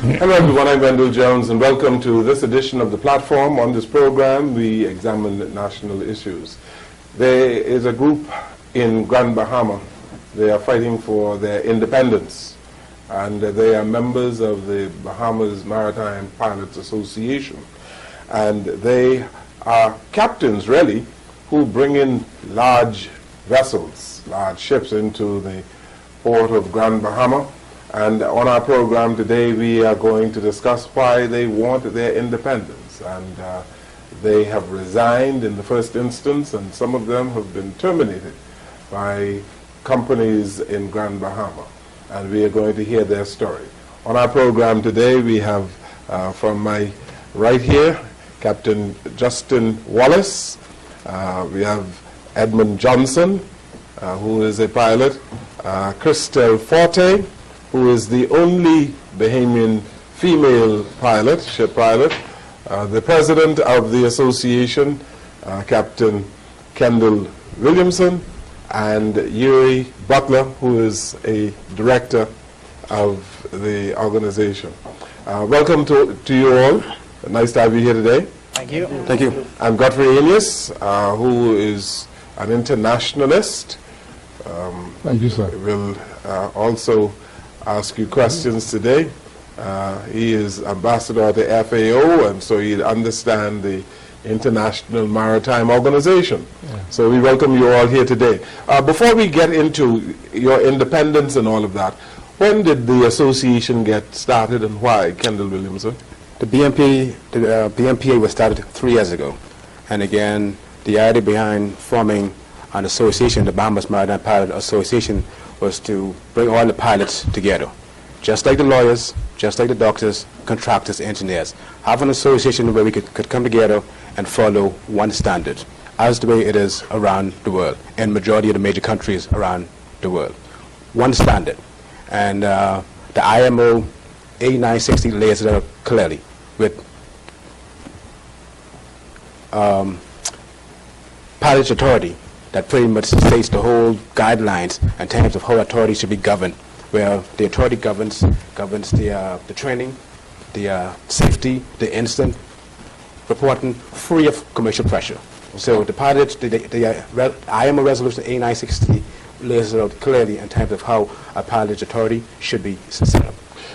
Hello everyone, I'm Wendell Jones and welcome to this edition of The Platform. On this program, we examine national issues. There is a group in Grand Bahama. They are fighting for their independence, and they are members of the Bahamas Maritime Pilots Association. And they are captains, really, who bring in large vessels, large ships into the port of Grand Bahama. And on our program today, we are going to discuss why they want their independence. And they have resigned in the first instance, and some of them have been terminated by companies in Grand Bahama. And we are going to hear their story. On our program today, we have from my right here, Captain Justin Wallace. We have Edmund Johnson, who is a pilot. Christelle Forte, who is the only Bahamian female pilot, ship pilot. The president of the association, Captain Kendall Williamson, and Yuri Butler, who is a director of the organization. Welcome to you all. Nice to have you here today. Thank you. Thank you. I'm Godfrey Anius, who is an internationalist. Thank you, sir. Will also ask you questions today. He is ambassador to FAO, and so he'll understand the International Maritime Organization. Yeah. So we welcome you all here today. Before we get into your independence and all of that, when did the association get started and why, Kendall Williamson? The BMPA was started 3 years ago. And again, the idea behind forming an association, the Bahamas Maritime Pilot Association, was to bring all the pilots together. Just like the lawyers, just like the doctors, contractors, engineers. Have an association where we could come together and follow one standard, as the way it is around the world, in majority of the major countries around the world. One standard. And the IMO A960 lays it out clearly with pilot authority that pretty much states the whole guidelines in terms of how authority should be governed, where the authority governs the training, the safety, the incident reporting, free of commercial pressure. So the pilots, the IMO resolution A960 lays it out clearly in terms of how a pilot's authority should be set up.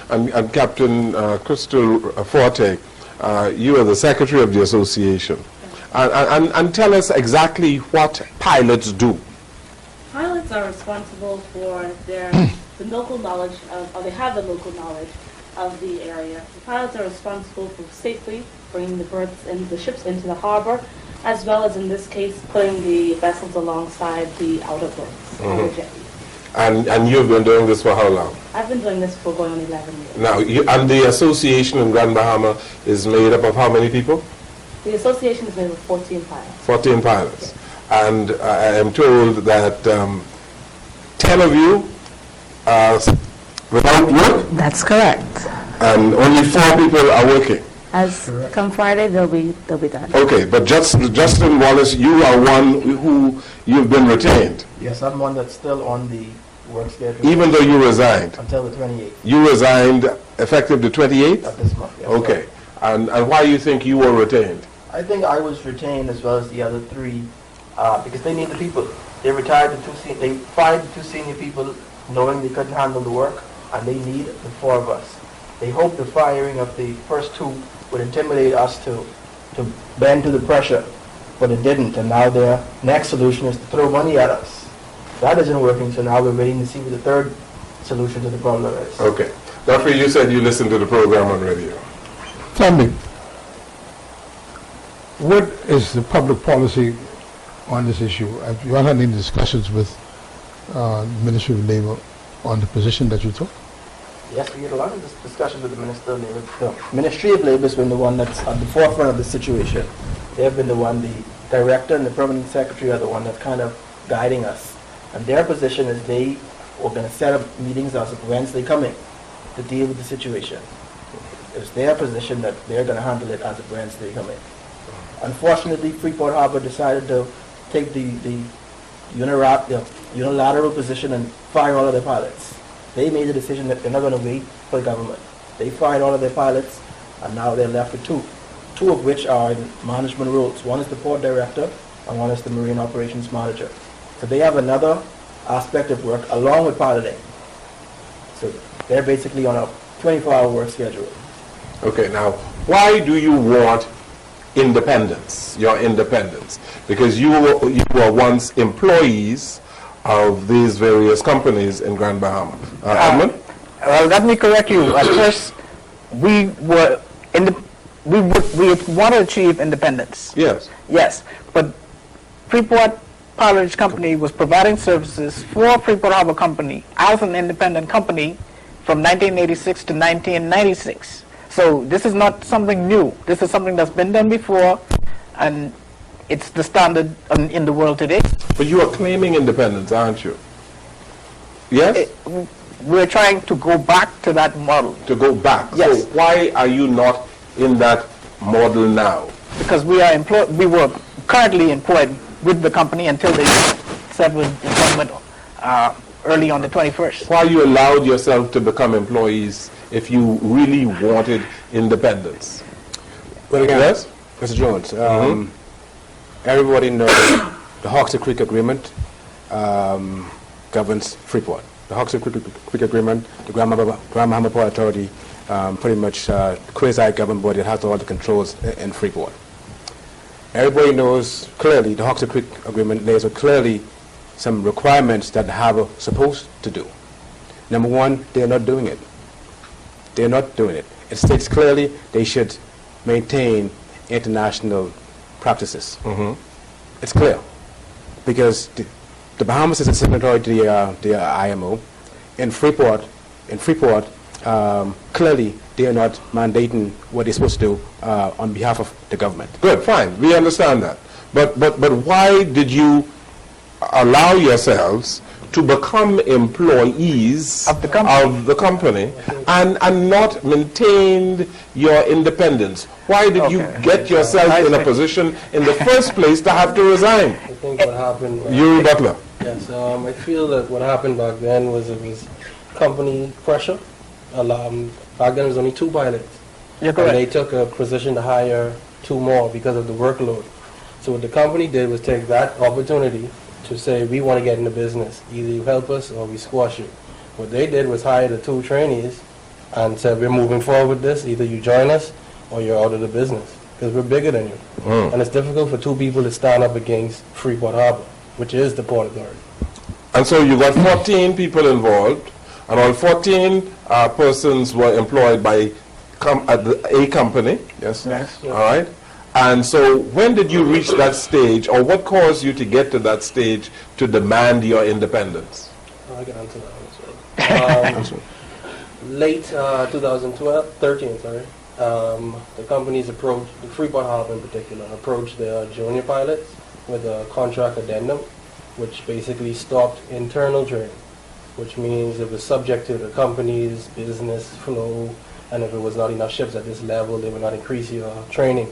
And Captain Christelle Forte, you are the secretary of the association. And tell us exactly what pilots do. Pilots are responsible for the local knowledge, or they have the local knowledge of the area. The pilots are responsible for safely bringing the berths and the ships into the harbor, as well as in this case putting the vessels alongside the outer berths, outer jetties. And you've been doing this for how long? I've been doing this for going on 11 years. Now, and the association in Grand Bahama is made up of how many people? The association is made of 14 pilots. 14 pilots. Yes. And I am told that 10 of you are without work? That's correct. And only 4 people are working? As come Friday, they'll be done. Okay, but Justin Wallace, you are one who you've been retained. Yes, I'm one that's still on the work schedule. Even though you resigned? Until the 28th. You resigned effective the 28th? Of this month, yes. Okay. And why do you think you were retained? I think I was retained as well as the other 3 because they need the people. They retired they fired the 2 senior people knowing they couldn't handle the work, and they need the 4 of us. They hoped the firing of the first 2 would intimidate us to bend to the pressure, but it didn't, and now their next solution is to throw money at us. That isn't working, so now we're waiting to see what the 3rd solution to the problem is. Okay. Godfrey, you said you listened to the program on radio. Tell me, what is the public policy on this issue? Have you all had any discussions with the Ministry of Labor on the position that you took? Yes, we had a lot of discussions with the Minister of Labor. The Ministry of Labor has been the one that's at the forefront of the situation. They have been the one, the director and the permanent secretary are the one that's kind of guiding us. And their position is they were going to set up meetings as of Wednesday coming to deal with the situation. It's their position that they're going to handle it as of Wednesday coming. Unfortunately, Freeport Harbor decided to take the unilateral position and fire all of their pilots. They made the decision that they're not going to wait for the government. They fired all of their pilots, and now they're left with two of which are in management roles. One is the port director, and one is the marine operations manager. So they have another aspect of work along with piloting. So they're basically on a 24-hour work schedule. Okay, now, why do you want independence, your independence? Because you were once employees of these various companies in Grand Bahama. Edmund? Well, let me correct you. At first, we want to achieve independence. Yes. Yes, but Freeport Pilotage Company was providing services for Freeport Harbor Company as an independent company from 1986 to 1996. So this is not something new. This is something that's been done before, and it's the standard in the world today. But you are claiming independence, aren't you? Yes? We're trying to go back to that model To go back. Yes. So why are you not in that model now? because we were currently employed with the company until they severed employment early on the 21st. Why you allowed yourself to become employees if you really wanted independence? Well, again, Yes? Mr. Jones, everybody knows the Hawksey Creek Agreement governs Freeport. The Hawksey Creek Agreement, the Grand Bahama Port Authority, pretty much quasi-government body that has all the controls in Freeport. Everybody knows clearly the Hawksey Creek Agreement lays out clearly some requirements that the harbor is supposed to do. Number one, they're not doing it. They're not doing it. It states clearly they should maintain international practices. It's clear because the Bahamas is a signatory to the IMO. In Freeport, clearly they are not mandating what they're supposed to do on behalf of the government. Good, fine. We understand that. But why did you allow yourselves to become employees Of the company. and not maintained your independence? Why did you get yourself in a position in the first place to have to resign? I think what happened. Yuri Butler. Yes, I feel that what happened back then was it was company pressure. Back then it was only 2 pilots. You're And correct. they took a position to hire 2 more because of the workload. So what the company did was take that opportunity to say, we want to get into business. Either you help us or we squash you. What they did was hire the 2 trainees and said, we're moving forward with this. Either you join us or you're out of the business because we're bigger than you. And it's difficult for 2 people to stand up against Freeport Harbor, which is the Port Authority. And so you got 14 people involved, and all 14 persons were employed by a company. Yes? Yes. All right. And so when did you reach that stage, or what caused you to get to that stage to demand your independence? I can answer that one as well. Late 2013, the companies approached, the Freeport Harbor in particular, approached their junior pilots with a contract addendum, which basically stopped internal training, which means it was subject to the company's business flow, and if it was not enough ships at this level, they would not increase your training,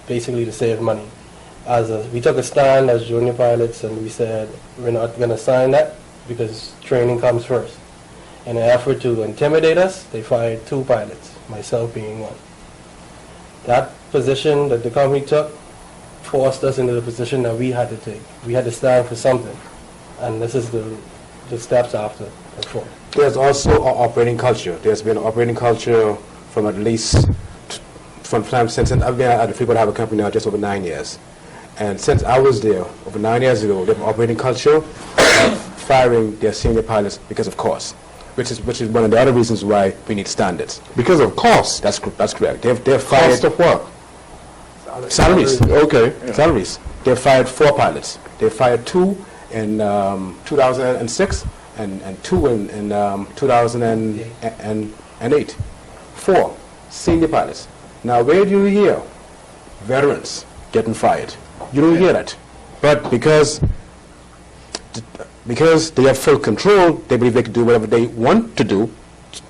basically to save money. We took a stand as junior pilots, and we said, we're not going to sign that because training comes first. In an effort to intimidate us, they fired 2 pilots, myself being one. That position that the company took forced us into the position that we had to take. We had to stand for something, and this is the steps after and forth. There's also an operating culture. There's been an operating culture from at least from time since I've been at the Freeport Harbor Company now just over 9 years. And since I was there over 9 years ago, they have an operating culture of firing their senior pilots because of cost, which is one of the other reasons why we need standards. Because of cost. That's correct. They've fired Cost of what? salaries. Okay. Salaries. They fired 4 pilots. They fired 2 in 2006 and 2 in 2008. 4 senior pilots. Now, where do you hear veterans getting fired? You don't hear that. But because they have full control, they believe they can do whatever they want to do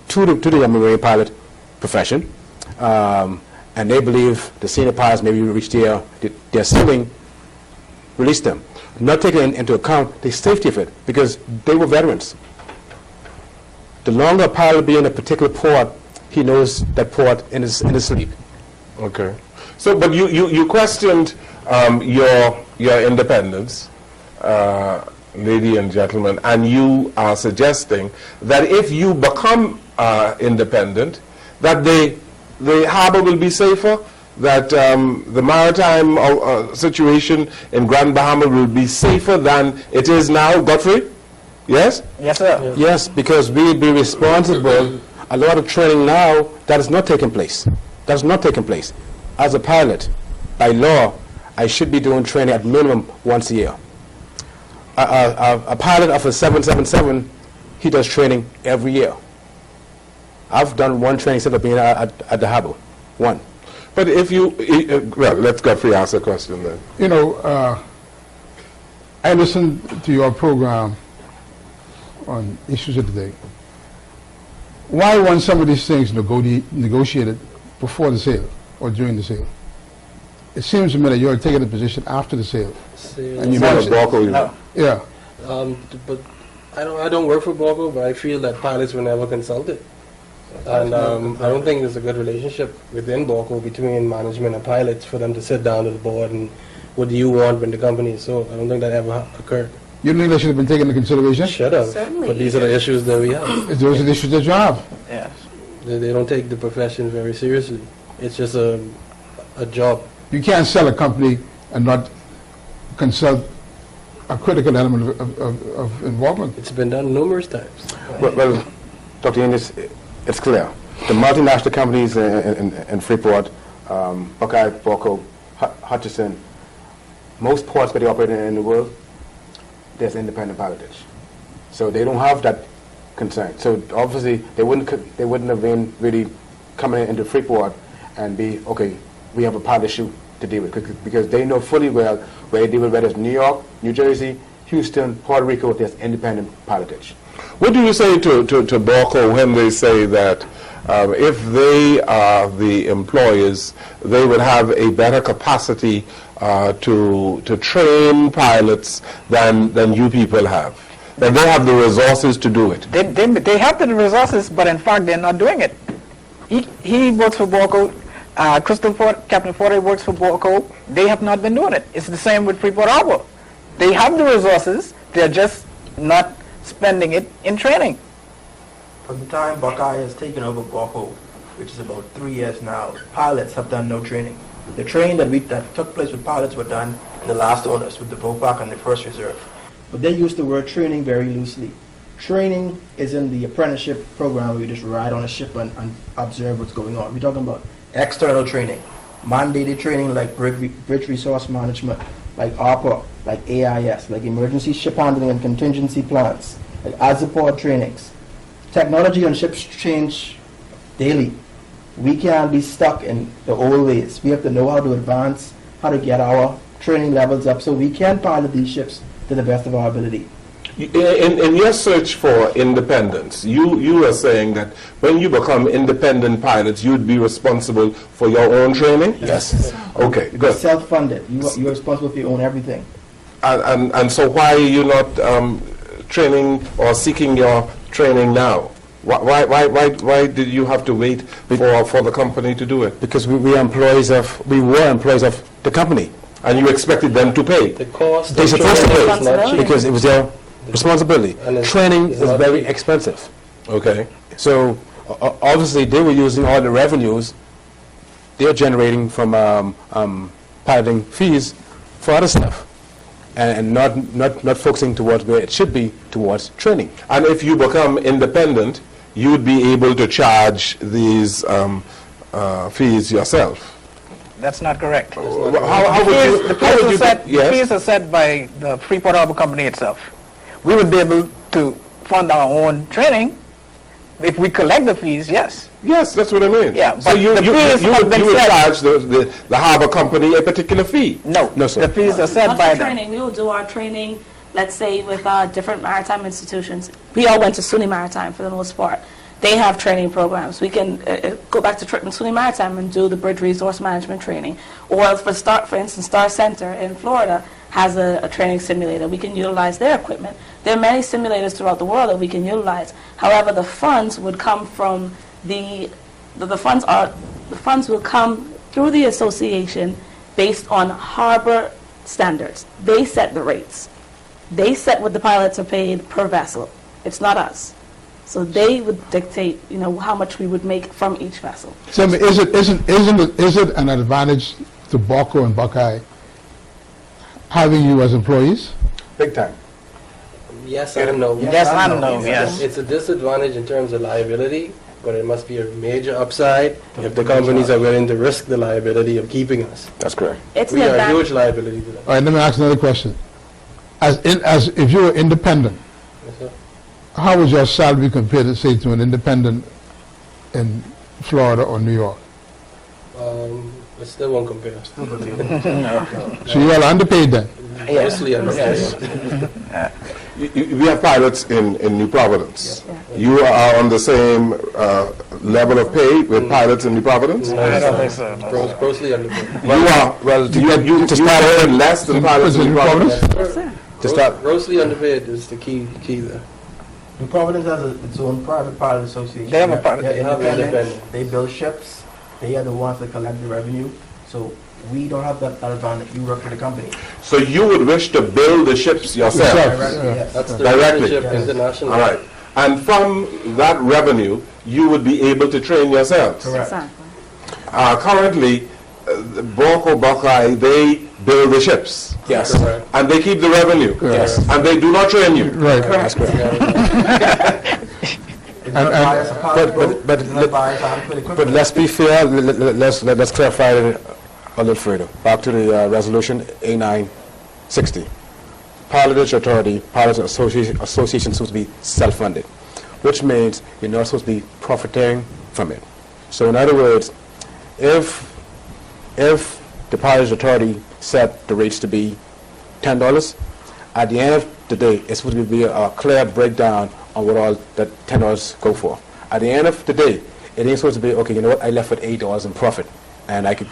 to the marine pilot profession. And they believe the senior pilots maybe reach their ceiling, release them. Not taking into account the safety of it, because they were veterans. The longer a pilot be in a particular port he knows that port in his sleep. Okay. So, but you questioned your independence, lady and gentlemen, and you are suggesting that if you become independent, that the harbor will be safer, that the maritime situation in Grand Bahama will be safer than it is now, Godfrey? Yes? Yes, sir. Yes, because we will be responsible. A lot of training now that is not taking place. That's not taking place. As a pilot, by law, I should be doing training at minimum once a year. A pilot of a 777, he does training every year. I've done one training instead of being at the harbor. One. But if you, well, let's Godfrey ask a question then. You know, I listened to your program on issues of the day. Why weren't some of these things negotiated before the sale or during the sale? It seems to me that you're taking a position after the sale. And you Sale of mentioned- Borco, you know. Yeah. But I don't work for Borco, but I feel that pilots were never consulted. And I don't think there's a good relationship within Borco between management and pilots for them to sit down to the board and what do you want when the company is sold. I don't think that ever occurred. You think that should have been taken into consideration? Should have. Certainly. But these are the issues that we have. Those are the issues that you have. Yes. They don't take the profession very seriously. It's just a job. You can't sell a company and not consult a critical element of involvement. It's been done numerous times. Well, Dr. Ennis, it's clear. The multinational companies in Freeport, Buckeye, Borco, Hutchison, most ports where they operate in the world, there's independent pilotage. So they don't have that concern. So obviously they wouldn't have been really coming into Freeport and be, okay, we have a pilot issue to deal with, because they know fully well where they deal with, whether it's New York, New Jersey, Houston, Puerto Rico, there's independent pilotage. What do you say to Borco when they say that if they are the employers, they would have a better capacity to train pilots than you people have? That they have the resources to do it? They have the resources, but in fact they're not doing it. He works for Borco. Captain Forte works for Borco. They have not been doing it. It's the same with Freeport Harbor. They have the resources. They're just not spending it in training. From the time Buckeye has taken over Borco, which is about 3 years now, pilots have done no training. The training that took place with pilots were done in the last owners with the VOPAC and the First Reserve. But they use the word training very loosely. Training is in the apprenticeship program where you just ride on a ship and observe what's going on. We're talking about external training, mandated training like bridge resource management, like ARPA, like AIS, like emergency ship handling and contingency plans, like ASAPOR trainings. Technology on ships change daily. We can't be stuck in the old ways. We have to know how to advance, how to get our training levels up so we can pilot these ships to the best of our ability. In your search for independence, you are saying that when you become independent pilots, you'd be responsible for your own training? Yes. Okay, You're good. self-funded. You're responsible for your own everything. And so why are you not training or seeking your training now? Why did you have to wait for the company to do it? Because we were employees of the company. And you expected them to pay? The cost They're of supposed to training pay is not cheap. because it was their responsibility. And it's Training is not very cheap. expensive. Okay. So obviously they were using all the revenues they're generating from piloting fees for other stuff, and not focusing towards where it should be, towards training. And if you become independent, you'd be able to charge these fees yourself. That's not correct. How would you The yes? fees are set by the Freeport Harbor Company itself. We would be able to fund our own training if we collect the fees, yes. Yes, that's what I mean. Yeah, so but you the fees have would been you would set. charge the harbor company a particular fee? No, No, sir. the fees are set Not by for them. training. We will do our training, let's say, with different maritime institutions. We all went to SUNY Maritime for the most part. They have training programs. We can go back to SUNY Maritime and do the bridge resource management training. Or for instance, Star Center in Florida has a training simulator. We can utilize their equipment. There are many simulators throughout the world that we can utilize. However, the funds would come from the the funds will come through the association based on harbor standards. They set the rates. They set what the pilots are paid per vessel. It's not us. So they would dictate, how much we would make from each vessel. So I mean, is it an advantage to Bucko and Buckeye having you as employees? Big time. Yes and no. Yes and no, yes. It's a disadvantage in terms of liability, but it must be a major upside if the companies are willing to risk the liability of keeping us. That's correct. It's We an are a advantage. huge liability to them. All right, let me ask another question. As if you were independent, Yes, sir. how would your salary compare to, say, to an independent in Florida or New York? It still won't compare. So you are underpaid then? Grossly underpaid. We have pilots in New Providence. You are on the same level of pay with pilots in New Providence? I don't think so. Grossly underpaid. You are, you start earning less than pilots in New Providence? Yes, sir. To start, Grossly underpaid is the key there. New Providence has its own private pilot association. They have a private- They're they have independent. They build ships. They are the ones that collect the revenue. So we don't have that advantage. You work for the company. So you would wish to build the ships yourself? Directly, yes. That's the Directly. relationship international. All right. And from that revenue, you would be able to train yourselves? Correct. Exactly. Currently, Bucko, Buckeye, they build the ships. yes. Correct. And they keep the revenue. Yes. And they do not train you. Right. That's correct. It's not biased apart, but- it's not biased adequate But equipment. let's be fair, let's clarify it a little further. Back to the resolution A960. Pilotage Authority, Pilots Association is supposed to be self-funded, which means you're not supposed to be profiting from it. So in other words, if the Pilotage Authority set the rates to be $10, at the end of the day, it's supposed to be a clear breakdown on what all that $10 go for. At the end of the day, it ain't supposed to be, okay, you know what, I left with $8 in profit, and I could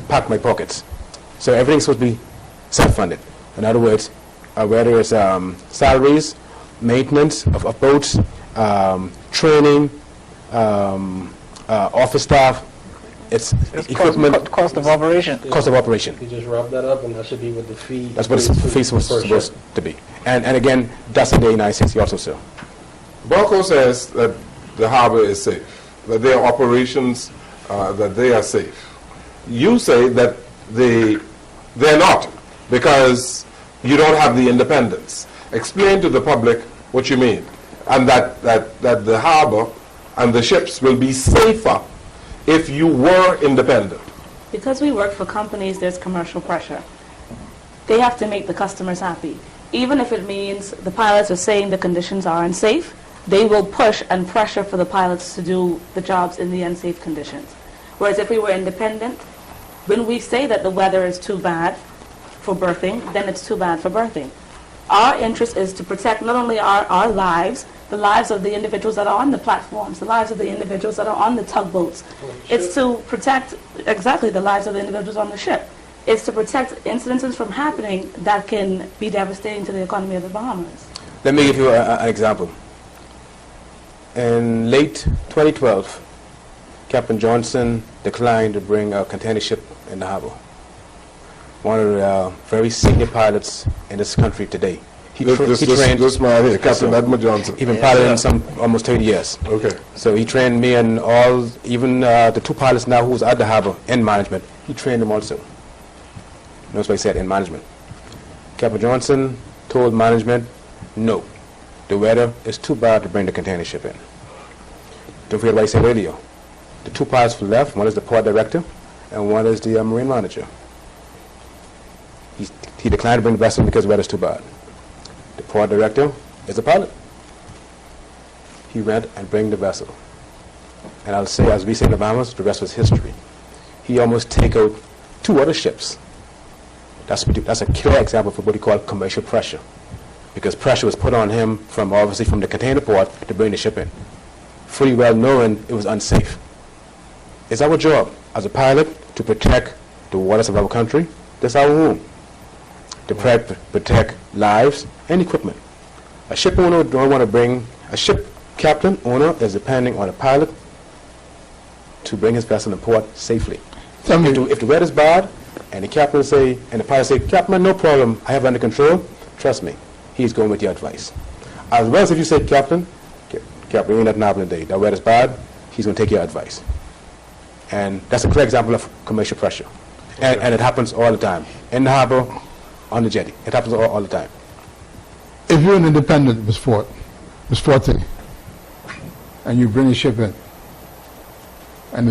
pack my pockets. So everything's supposed to be self-funded. In other words, whether it's salaries, maintenance of boats, training, office staff, it's equipment, Cost of operation. cost of operation. You just wrap that up and that should be what the fee. That's what the fees was per supposed ship. to be. And again, that's in the A960 also, sir. Bucko says that the harbor is safe, that their operations, that they are safe. You say that they're not, because you don't have the independence. Explain to the public what you mean, and that the harbor and the ships will be safer if you were independent. Because we work for companies, there's commercial pressure. They have to make the customers happy. Even if it means the pilots are saying the conditions are unsafe, they will push and pressure for the pilots to do the jobs in the unsafe conditions. Whereas if we were independent, when we say that the weather is too bad for berthing, then it's too bad for berthing. Our interest is to protect not only our lives, the lives of the individuals that are on the platforms, the lives of the individuals that are on the tugboats. It's to protect exactly the lives of the individuals on the ship. It's to protect incidences from happening that can be devastating to the economy of the Bahamas. Let me give you an example. In late 2012, Captain Johnson declined to bring a container ship in the harbor. One of the very senior pilots in this country today. He trained This man here, Captain sir. Edmund Johnson. He's been piloting some almost 30 years. Okay. So he trained me and all, even the two pilots now who's at the harbor in management, he trained them also. Notice what I said, in management. Captain Johnson told management, no, the weather is too bad to bring the container ship in. Don't forget what I said earlier. The two pilots who left, one is the port director and one is the marine manager. He declined to bring the vessel because the weather's too bad. The port director is a pilot. He went and bring the vessel. And I'll say, as we say in the Bahamas, the rest was history. He almost take out two other ships. That's a clear example for what he called commercial pressure. Because pressure was put on him from, obviously, from the container port to bring the ship in. Fully well knowing it was unsafe. It's our job as a pilot to protect the waters of our country. That's our home. To protect lives and equipment. A ship owner don't want to bring, a ship captain owner is depending on a pilot to bring his vessel in port safely. Tell me, If the weather's bad, and the captain say, and the pilot say, Captain, no problem, I have it under control, trust me, he's going with your advice. As well as if you say, Captain, ain't nothing happening today, the weather's bad, he's going to take your advice. And that's a clear example of commercial pressure. And it happens all the time. In the harbor, on the jetty. It happens all the time. if you're an independent, Ms. Forte, and you bring a ship in, and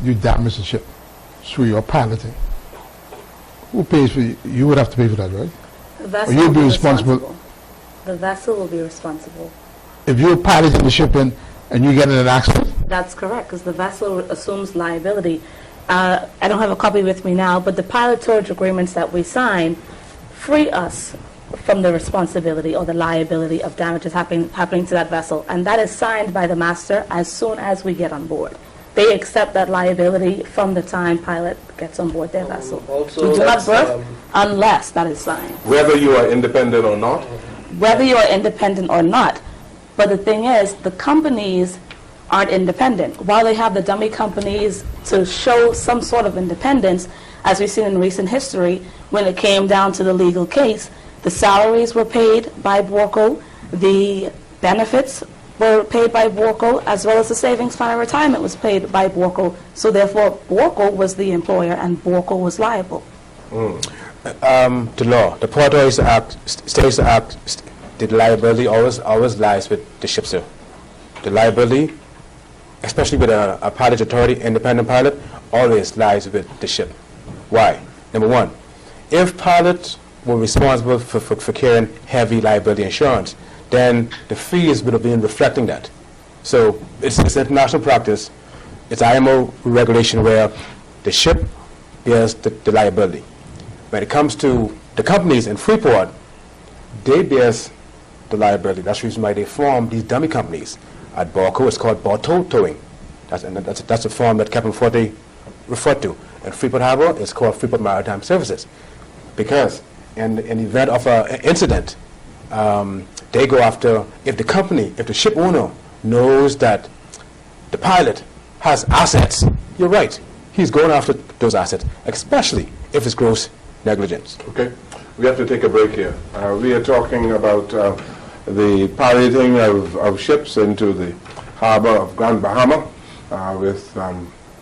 you damage the ship through your piloting, who pays for you? You would have to pay for that, right? The vessel Or you'll will be be responsible. The vessel will be responsible. If you're piloting the ship in and you get in an accident, That's correct, because the vessel assumes liability. I don't have a copy with me now, but the pilot towage agreements that we sign free us from the responsibility or the liability of damages happening to that vessel, and that is signed by the master as soon as we get on board. They accept that liability from the time pilot gets on board their vessel. Also, We do not that's, berth unless that is signed, Whether you are independent or not, whether you are independent or not. But the thing is, the companies aren't independent. While they have the dummy companies to show some sort of independence, as we've seen in recent history, when it came down to the legal case, the salaries were paid by Borco, the benefits were paid by Borco, as well as the savings fund and retirement was paid by Borco. So therefore, Borco was the employer and Borco was liable. The law, the Port Authority Act states the act, the liability always lies with the ship, sir. The liability, especially with a pilot authority, independent pilot, always lies with the ship. Why? Number one, if pilots were responsible for carrying heavy liability insurance, then the fees would have been reflecting that. So it's international practice, it's IMO regulation where the ship bears the liability. When it comes to the companies in Freeport, they bear the liability. That's the reason why they form these dummy companies. At Borco, it's called Borto Towing. That's a form that Captain Forte referred to. At Freeport Harbor, it's called Freeport Maritime Services. Because in the event of an incident, they go after, if the ship owner knows that the pilot has assets, you're right, he's going after those assets, especially if it's gross negligence. okay? We have to take a break here. We are talking about the piloting of ships into the harbor of Grand Bahama with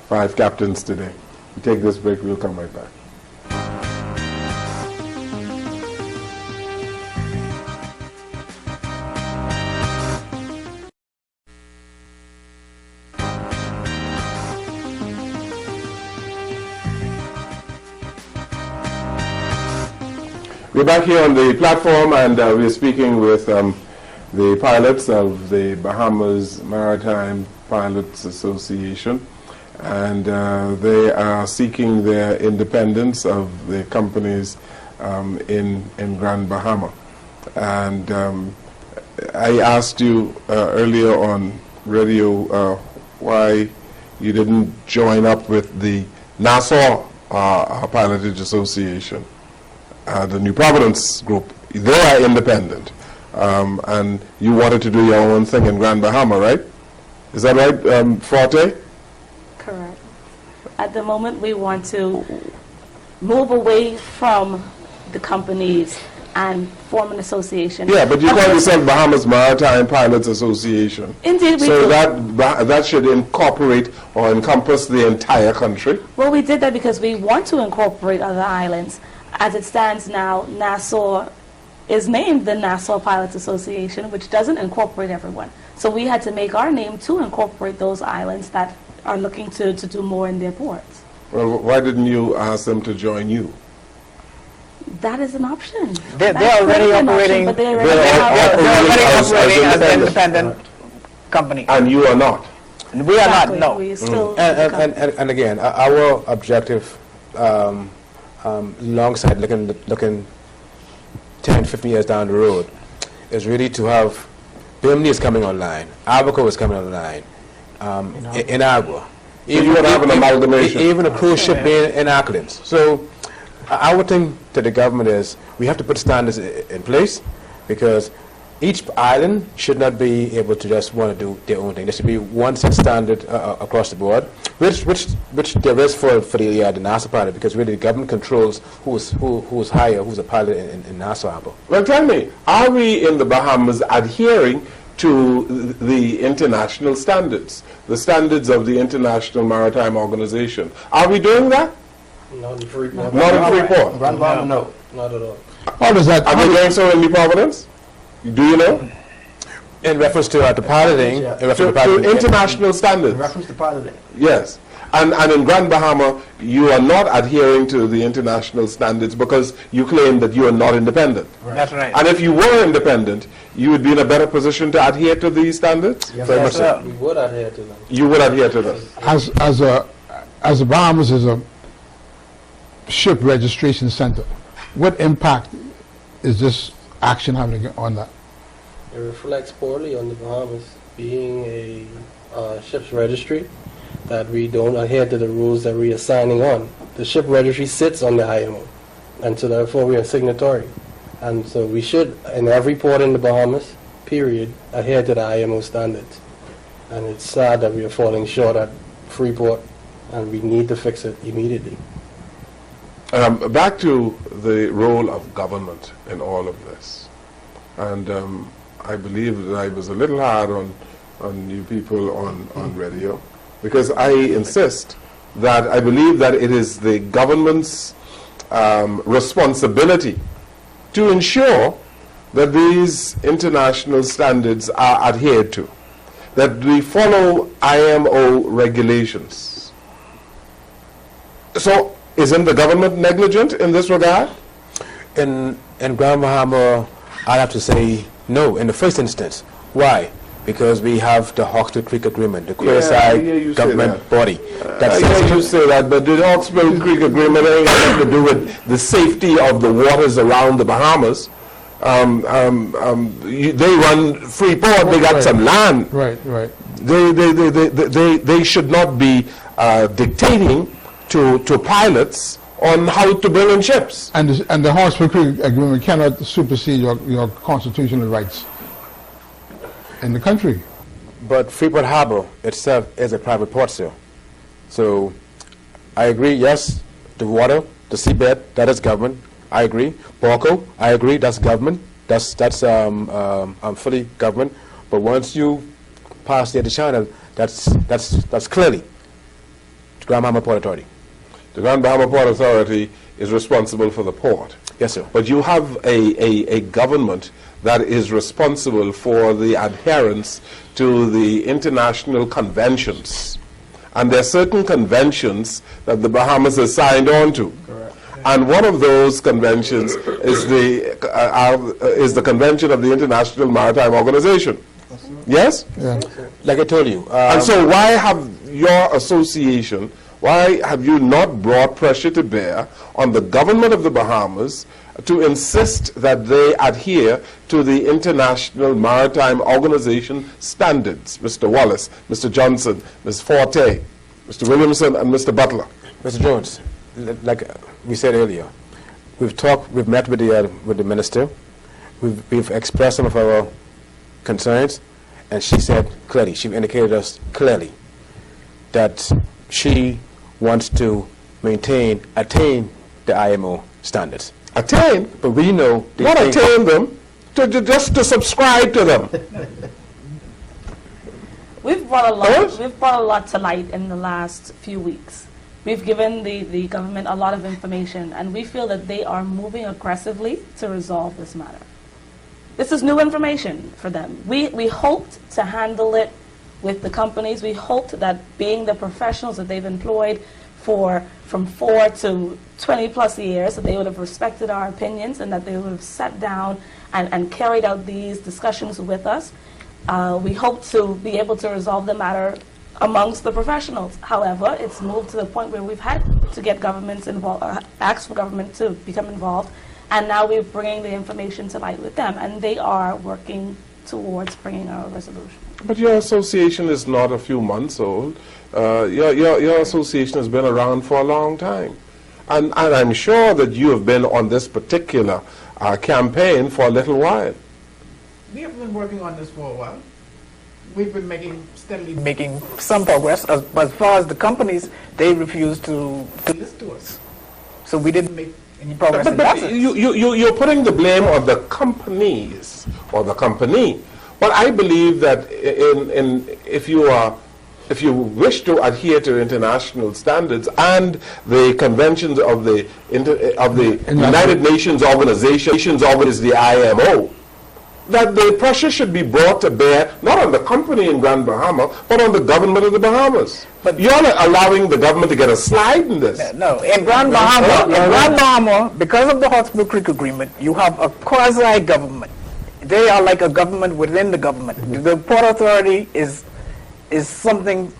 5 captains today. We take this break, we'll come right back. We're back here on the platform, and we're speaking with the pilots of the Bahamas Maritime Pilots Association, and they are seeking their independence of the companies in Grand Bahama. And I asked you earlier on radio why you didn't join up with the Nassau Pilotage Association. The New Providence group, they are independent, and you wanted to do your own thing in Grand Bahama, right? Is that right, Forte? Correct. At the moment, we want to move away from the companies and form an association. Yeah, but you call yourself Bahamas Maritime Pilots Association. Indeed, we so do. that should incorporate or encompass the entire country. Well, we did that because we want to incorporate other islands. As it stands now, Nassau is named the Nassau Pilots Association, which doesn't incorporate everyone. So we had to make our name to incorporate those islands that are looking to do more in their ports. Well, why didn't you ask them to join you? That is an option. They're That's already an option, operating. but they already They're have- They're already as operating as an independent. independent company. And you are not. We are not, Exactly. no. We still And again, our objective, alongside looking 10, 15 years down the road, is really to have Bimini is coming online, Abaco is coming online, Inagua. you would have an amalgamation. Even a cruise ship being in Auckland. So our thing to the government is we have to put standards in place, because Each island should not be able to just want to do their own thing. There should be one set standard across the board, which there is for the Nassau pilot, because really the government controls who's higher, who's a pilot in Nassau Harbor. Well, tell me, are we in the Bahamas adhering to the international standards, the standards of the International Maritime Organization? Are we doing that? Not in Freeport. Not in Freeport. Grand Bahama, no. Not at all. How does that? Are we doing so in New Providence? Do you know? In reference to the piloting, Yeah. in reference To to piloting, international standards. In reference to piloting. Yes. And in Grand Bahama, you are not adhering to the international standards because you claim that you are not independent. That's right. And if you were independent, you would be in a better position to adhere to these standards? Yes, Very sir. much so. We would adhere to them. You would adhere to them. As the Bahamas is a ship registration center, what impact is this action having on that? It reflects poorly on the Bahamas being a ship's registry, that we don't adhere to the rules that we are signing on. The ship registry sits on the IMO, and so therefore we are signatory. And so we should, in every port in the Bahamas, period, adhere to the IMO standards. And it's sad that we are falling short at Freeport, and we need to fix it immediately. Back to the role of government in all of this. And I believe that I was a little hard on you people on radio, because I insist that I believe that it is the government's responsibility to ensure that these international standards are adhered to, that we follow IMO regulations. So, isn't the government negligent in this regard? in Grand Bahama, I'd have to say no in the first instance. Why? Because we have the Hawksbill Creek Agreement, the quasi government body. I hear you say that, but the Hawksbill Creek Agreement ain't got nothing to do with the safety of the waters around the Bahamas. They run Freeport, they got some land. Right. They should not be dictating to pilots on how to bring in ships. And the Hawksbill Creek Agreement cannot supersede your constitutional rights in the country. But Freeport Harbor itself is a private port, sir. So I agree, yes, the water, the seabed, that is government. I agree. Borco, I agree, that's government. That's fully government. But once you pass the channel, that's clearly the Grand Bahama Port Authority. The Grand Bahama Port Authority is responsible for the port. Yes, sir. But you have a government that is responsible for the adherence to the international conventions. And there are certain conventions that the Bahamas has signed on to. Correct. And one of those conventions is the Convention of the International Maritime Organization. Yes? Yeah. Like I told you. And so why have your association, why have you not brought pressure to bear on the government of the Bahamas to insist that they adhere to the International Maritime Organization standards? Mr. Wallace, Mr. Johnson, Ms. Forte, Mr. Williamson, and Mr. Butler. Mr. Jones, like we said earlier, we've met with the minister, we've expressed some of our concerns, and she said clearly, she indicated us clearly that she wants to attain the IMO standards. Attain? But we know... Not attain them, just to subscribe to them. We've brought a lot to light in the last few weeks. We've given the government a lot of information, and we feel that they are moving aggressively to resolve this matter. This is new information for them. We hoped to handle it with the companies. We hoped that, being the professionals that they've employed from 4 to 20 plus years, that they would have respected our opinions and that they would have sat down and carried out these discussions with us. We hope to be able to resolve the matter amongst the professionals. However, it's moved to the point where we've had to get governments involved, ask for government to become involved, and now we're bringing the information to light with them, and they are working towards bringing a resolution. But your association is not a few months old. Your association has been around for a long time. And I'm sure that you have been on this particular campaign for a little while. We have been working on this for a while. We've been steadily making some progress. But as far as the companies, they refused to listen to us. So we didn't make any progress in that But sense. you're putting the blame on the companies or the company. But I believe that if you wish to adhere to international standards and the conventions of the United Nations organizations, is the IMO, that the pressure should be brought to bear not on the company in Grand Bahama, but on the government of the Bahamas. But you're allowing the government to get a slide in this. No, in Grand Bahama, because of the Hot Spring Creek Agreement, you have a quasi-government. They are like a government within the government. The Port Authority is something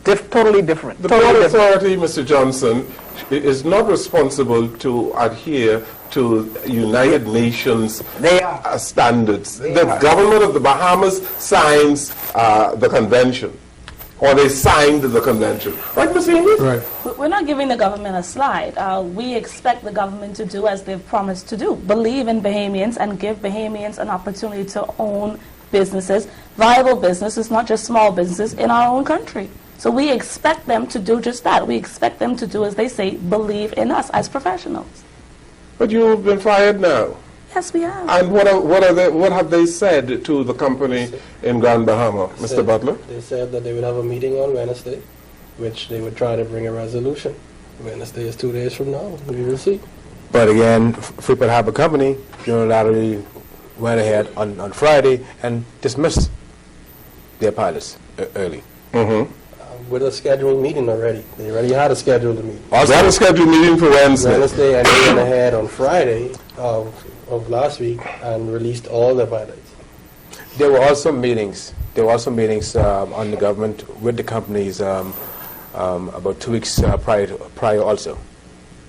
totally different. The Port Authority, Mr. Johnson, is not responsible to adhere to United Nations standards. The government of the Bahamas signs the convention, or they signed the convention. Right, Ms. Amy? Right. We're not giving the government a slide. We expect the government to do as they've promised to do, believe in Bahamians and give Bahamians an opportunity to own businesses, viable businesses, not just small businesses, in our own country. So we expect them to do just that. We expect them to do, as they say, believe in us as professionals. But you've been fired now. Yes, we have. And what have they said to the company in Grand Bahama, Mr. Butler? They said that they would have a meeting on Wednesday, which they would try to bring a resolution. Wednesday is 2 days from now. We will see. But again, Freeport Harbor Company unilaterally went ahead on Friday and dismissed their pilots early. With a scheduled meeting already. They already had a scheduled meeting. They had a scheduled meeting for Wednesday. Wednesday, and they went ahead on Friday of last week and released all the pilots. There were also meetings. On the government with the companies about 2 weeks prior also.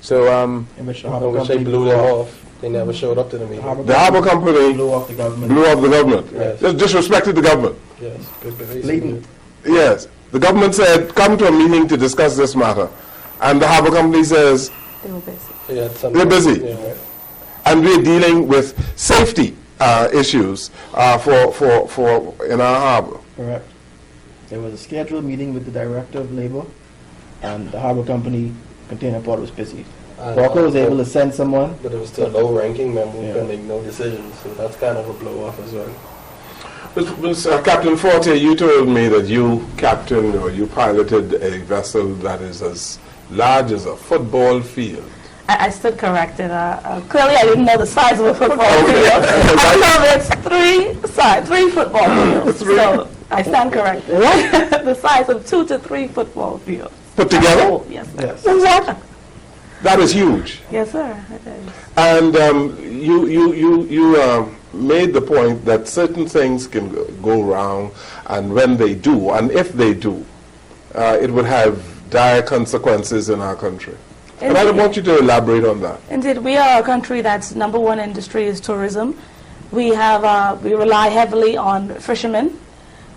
So In which the In harbor which they company blew them off. They never showed up to the meeting. The harbor company blew off the government. blew off the government. Yes. Just disrespected the government. Yes. Blatant. Yes. The government said, come to a meeting to discuss this matter. And the harbor company says, They were busy. they're busy. Yeah. And we're dealing with safety issues for in our harbor. Correct. There was a scheduled meeting with the director of labor, and the harbor company container port was busy. And, Walker was able to send someone. But it was still low-ranking member who Yeah. couldn't make no decisions, so that's kind of a blow-off as well. Captain Forte, you told me that you captained or you piloted a vessel that is as large as a football field. I stood corrected. Clearly, I didn't know the size of a football field. I know it's three football fields. So I stand corrected. The size of 2 to 3 football fields. Put together? Oh, yes, sir. What? That is huge. Yes, sir. It is. And you made the point that certain things can go wrong, and when they do, and if they do, it would have dire consequences in our country. And I want you to elaborate on that. Indeed, we are a country that's number one industry is tourism. We rely heavily on fishermen.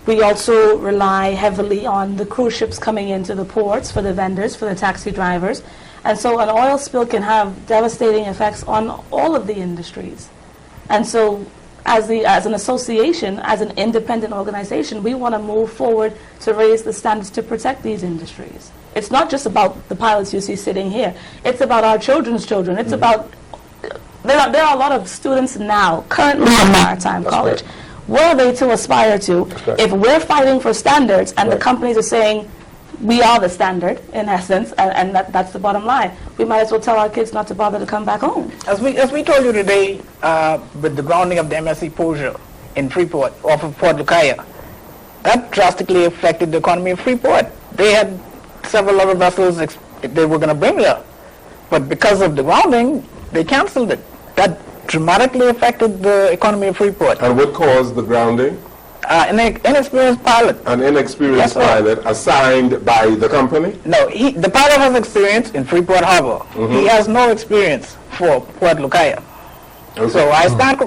We also rely heavily on the cruise ships coming into the ports for the vendors, for the taxi drivers. And so an oil spill can have devastating effects on all of the industries. And so as an association, as an independent organization, we want to move forward to raise the standards to protect these industries. It's not just about the pilots you see sitting here. It's about our children's children. It's about, there are a lot of students now, currently in Maritime College. Right. What are they to aspire to right. if we're fighting for standards and Right. the companies are saying, we are the standard, in essence, and that's the bottom line. We might as well tell our kids not to bother to come back home. As we told you today, with the grounding of the MSC Posure in Freeport, off of Port Lucaya, that drastically affected the economy of Freeport. They had several other vessels they were going to bring there, but because of the grounding, they canceled it. That dramatically affected the economy of Freeport. And what caused the grounding? An inexperienced pilot. An inexperienced Yes, sir. pilot assigned by the company? No, the pilot has experience in Freeport Harbor. He has no experience for Port Lucaya. Okay. So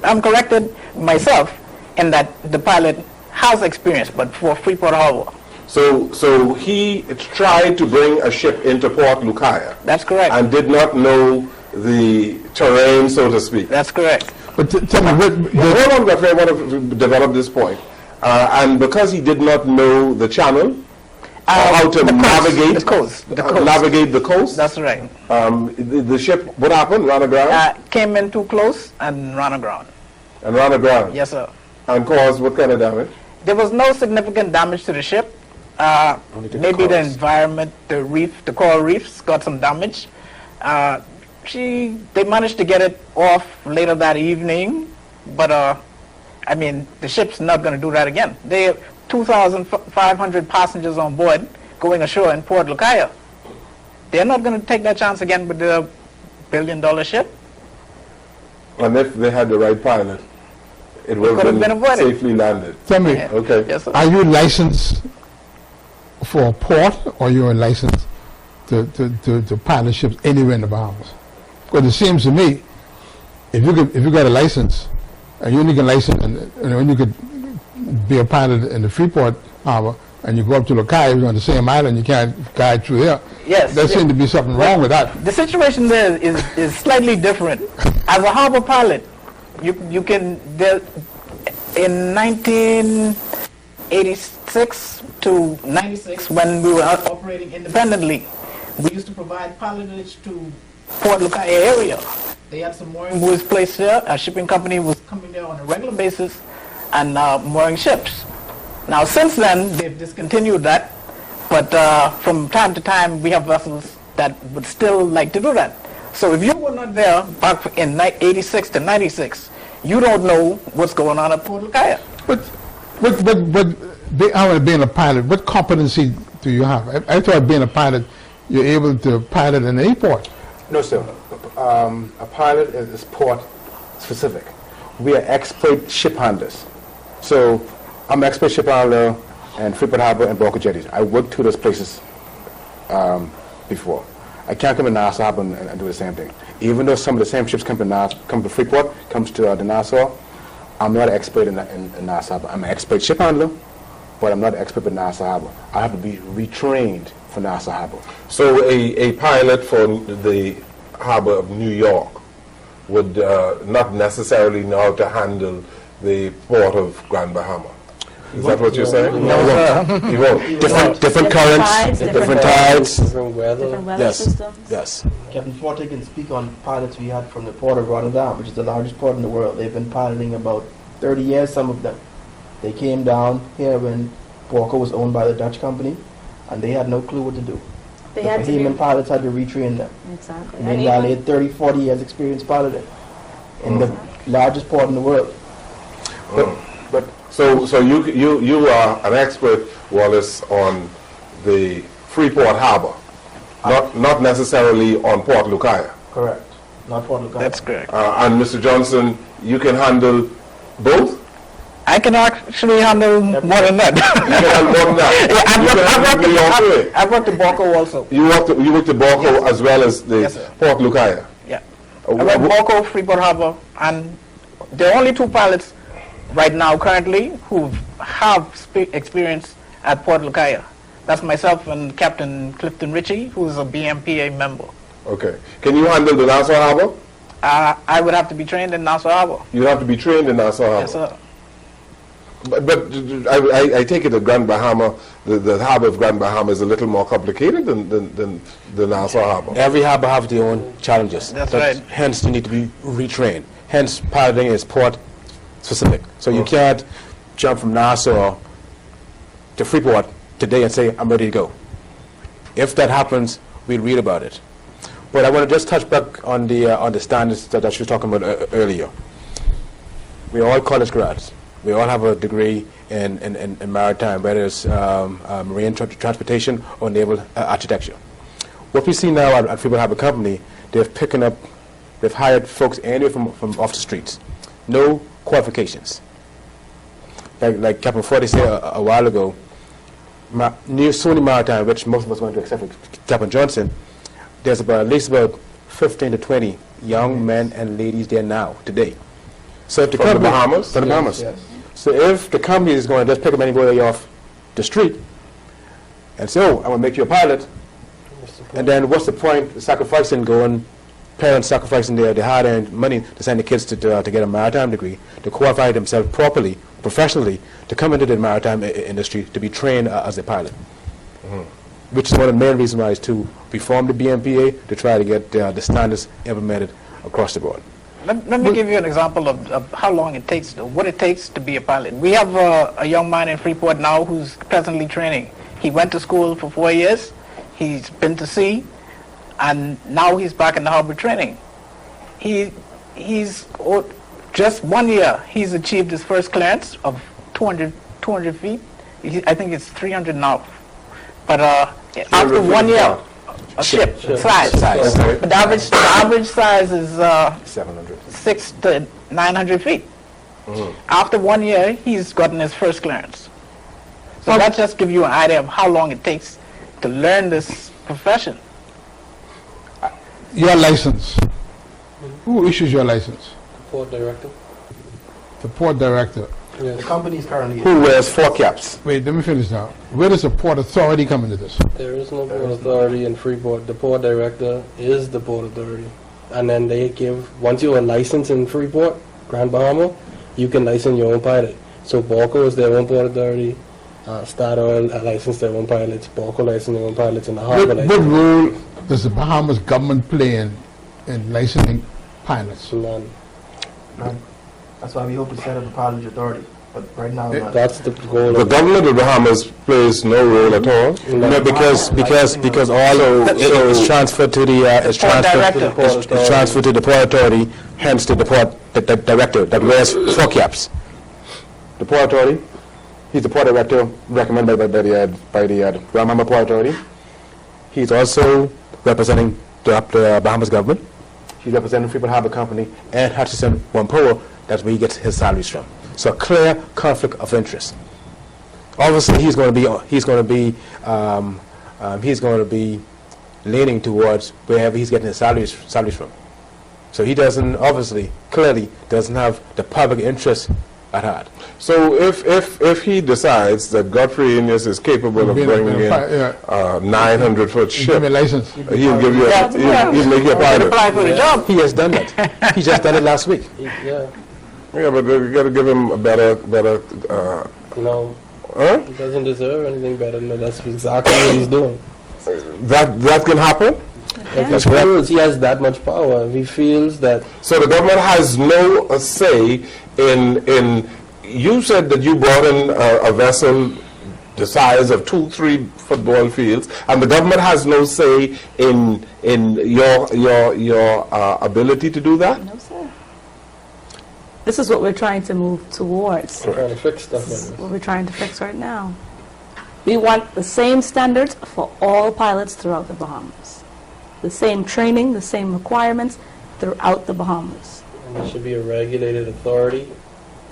I'm corrected myself in that the pilot has experience, but for Freeport Harbor. So he tried to bring a ship into Port Lucaya That's correct. and did not know the terrain, so to speak. That's correct. But tell me, Hold on, Godfrey, I want to develop this point. And because he did not know the channel, or how to navigate the coast. navigate the coast, That's right. the ship, what happened? Ran aground? Came in too close and ran aground. And ran aground? Yes, sir. And caused what kind of damage? There was no significant damage to the ship. Maybe the environment, the reef, the coral reefs got some damage. They managed to get it off later that evening, but I mean, the ship's not going to do that again. They have 2,500 passengers on board going ashore in Port Lucaya. They're not going to take that chance again with the billion-dollar ship. And if they had the right pilot, it would could have have been been avoided. safely landed. tell me, Yeah. Okay. Yes, sir. are you licensed for a port, or you're licensed to pilot ships anywhere in the Bahamas? Because it seems to me, if you got a license, and you only can license, and you could be a pilot in the Freeport Harbor, and you go up to Lucaya, you're on the same island, you can't guide through there. Yes. There seems to be something wrong with that. The situation there is slightly different. As a harbor pilot, you can, in 1986 to 96, when we were operating independently, we used to provide pilotage to Port Lucaya area. They had some mooring buoys placed there. A shipping company was coming there on a regular basis and mooring ships. Now, since then, they've discontinued that, but from time to time, we have vessels that would still like to do that. So if you were not there back in 86 to 96, you don't know what's going on at Port Lucaya. But being a pilot, what competency do you have? I thought being a pilot, you're able to pilot in any port. No, sir. A pilot is port specific. We are expert ship handlers. So I'm an expert ship handler in Freeport Harbor and Boca Jetties. I worked to those places before. I can't come to Nassau Harbor and do the same thing. Even though some of the same ships come to Freeport, comes to the Nassau, I'm not an expert in Nassau Harbor. I'm an expert ship handler, but I'm not an expert in Nassau Harbor. I have to be retrained for Nassau Harbor. So a pilot for the harbor of New York would not necessarily know how to handle the port of Grand Bahama. Is that what you're saying? No, He won't. Different currents, different tides. Different weather. Different weather Yes. systems. Yes. Captain Forte can speak on pilots we had from the port of Rotterdam, which is the largest port in the world. They've been piloting about 30 years, some of them. They came down here when Porco was owned by the Dutch company, and they had no clue what to do. They The had to Bahamian be, pilots had to retrain them. exactly. And And meanwhile, they even, had 30, 40 years experience piloting in the largest port in the world. But So you are an expert, Wallace, on the Freeport Harbor, not necessarily on Port Lucaya. Correct. Not Port Lucaya. That's correct. And Mr. Johnson, you can handle both? I can actually handle more than that. You can handle more than that. You can handle New York too. I've worked at Borco also. You worked at Borco as well as the Yes, sir. Port Lucaya. Yeah. I worked at Borco, Freeport Harbor, and there are only two pilots right now currently who have experience at Port Lucaya. That's myself and Captain Clifton Ritchie, who is a BMPA member. Okay. Can you handle the Nassau Harbor? I would have to be trained in Nassau Harbor. You have to be trained in Nassau Harbor. Yes, sir. But I take it that Grand Bahama, the harbor of Grand Bahama is a little more complicated than the Nassau Harbor. every harbor has their own challenges. That's right. Hence, you need to be retrained. Hence, piloting is port specific. So you can't jump from Nassau to Freeport today and say, I'm ready to go. If that happens, we'll read about it. But I want to just touch back on the standards that she was talking about earlier. We're all college grads. We all have a degree in maritime, whether it's marine transportation or naval architecture. What we see now at Freeport Harbor Company, they've hired folks anywhere from off the streets. No qualifications. Like Captain Forte said a while ago, near Sony Maritime, which most of us went to except for Captain Johnson, there's at least about 15 to 20 young men and ladies there now, today. So if the From the company- Bahamas? From the Bahamas. Yes. So if the company is going to just pick up anybody off the street and say, oh, I'm going to make you a pilot, and then what's the point of sacrificing going parents sacrificing their hard-earned money to send the kids to get a maritime degree, to qualify themselves properly, professionally, to come into the maritime industry, to be trained as a pilot. Which is one of the main reasons why is to reform the BMPA, to try to get the standards implemented across the board. Let me give you an example of how long it takes, what it takes to be a pilot. We have a young man in Freeport now who's presently training. He went to school for 4 years. He's been to sea, and now he's back in the harbor training. He's just 1 year. He's achieved his first clearance of 200 feet. I think it's 300 now. But after 1 year, a ship size. Okay. But the average size is 700. 600 to 900 feet. After 1 year, he's gotten his first clearance. So that just gives you an idea of how long it takes to learn this profession. Your license. Who issues your license? Port director. The port director. The company is currently... Who wears 4 caps? Wait, let me finish now. Where does the port authority come into this? There is no port authority in Freeport. The port director is the port authority. And then they give, once you're licensed in Freeport, Grand Bahama, you can license your own pilot. So Balco is their own port authority. Statoil license their own pilots. Balco license their own pilots, and the harbor What license. role does the Bahamas government play in licensing pilots? None. That's why we hope to set up a pilot authority. But right now, not. That's the goal. The government of Bahamas plays no role at all. No, because all it's transferred to the it's transferred to the port authority, hence to the port director that wears 4 caps. The port authority, he's the port director recommended by the Bahama Port Authority. He's also representing the Bahamas government. He's representing Freeport Harbor Company and Hutchison One Power. That's where he gets his salaries from. So a clear conflict of interest. Obviously, he's going to be leaning towards wherever he's getting his salaries from. So he clearly doesn't have the public interest at heart. So if he decides that Godfrey Innes is capable of bringing in a 900-foot ship, Give me a license. he'll give you he'll make you a pilot. Apply for the job. He has done that. He just done it last week. Yeah. Yeah, but you got to give him a better. No. Huh? He doesn't deserve anything better than that. That's exactly what he's doing. That can happen. If he feels he has that much power, if he feels that... So the government has no say in. You said that you brought in a vessel the size of 2-3 football fields, and the government has no say in your ability to do that. No, sir. This is what we're trying to move towards. We're trying to fix stuff This is like what we're trying to fix right now. We want the same standards for all pilots throughout the Bahamas. The same training, the same requirements throughout the Bahamas. And there should be a regulated authority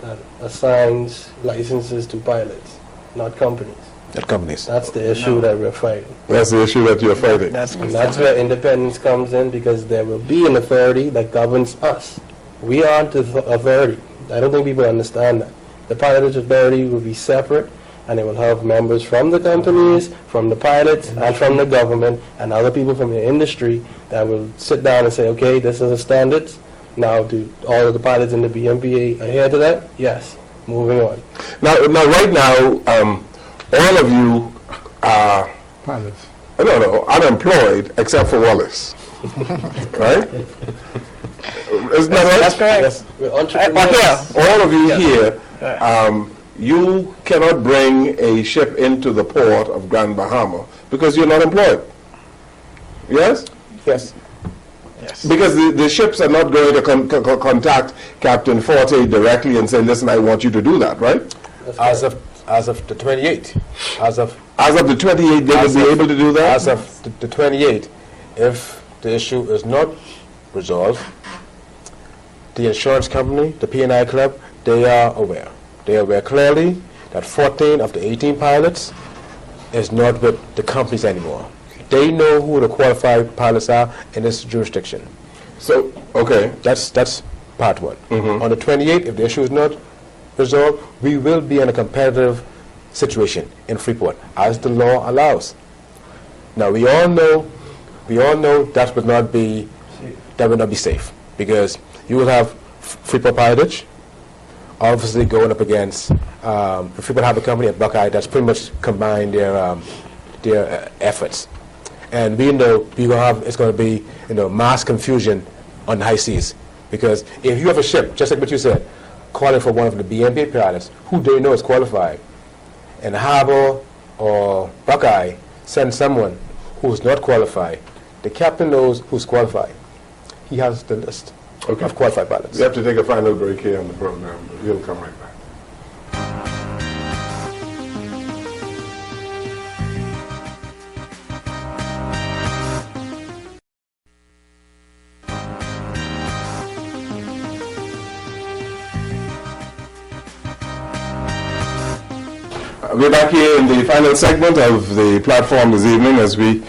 that assigns licenses to pilots, not companies. At companies. That's the issue that we're fighting. That's the issue that you're fighting. And that's where independence comes in, because there will be an authority that governs us. We aren't the authority. I don't think people understand that. The pilot authority will be separate, and it will have members from the companies, from the pilots, and from the government, and other people from the industry that will sit down and say, okay, this is the standards. Now, do all of the pilots in the BMPA adhere to that? Yes. Moving on. Now, right now, all of you are Pilots. unemployed except for Wallace, right? Isn't that right? That's correct. Yes, we're entrepreneurs. All of you here, you cannot bring a ship into the port of Grand Bahama because you're not employed. Yes? Yes. Because the ships are not going to contact Captain Forte directly and say, listen, I want you to do that, right? As of the 28th. As of the 28th, they will be able to do that? As of the 28th, if the issue is not resolved, the insurance company, the P&I Club, they are aware. They are aware clearly that 14 of the 18 pilots is not with the companies anymore. They know who the qualified pilots are in this jurisdiction. So, okay. That's part one. Mm-hmm. On the 28th, if the issue is not resolved, we will be in a competitive situation in Freeport, as the law allows. Now, we all know that would not be that would not be safe, because you will have Freeport Pilotage obviously going up against the Freeport Harbor Company and Buckeye. That's pretty much combined their efforts. And we know it's going to be mass confusion on the high seas, because if you have a ship, just like what you said, calling for one of the BMP pilots who they know is qualified, and Harbor or Buckeye send someone who's not qualified, the captain knows who's qualified. He has the list of qualified pilots. We have to take a final break here on the program. We'll come right back. We're back here in the final segment of the platform this evening as we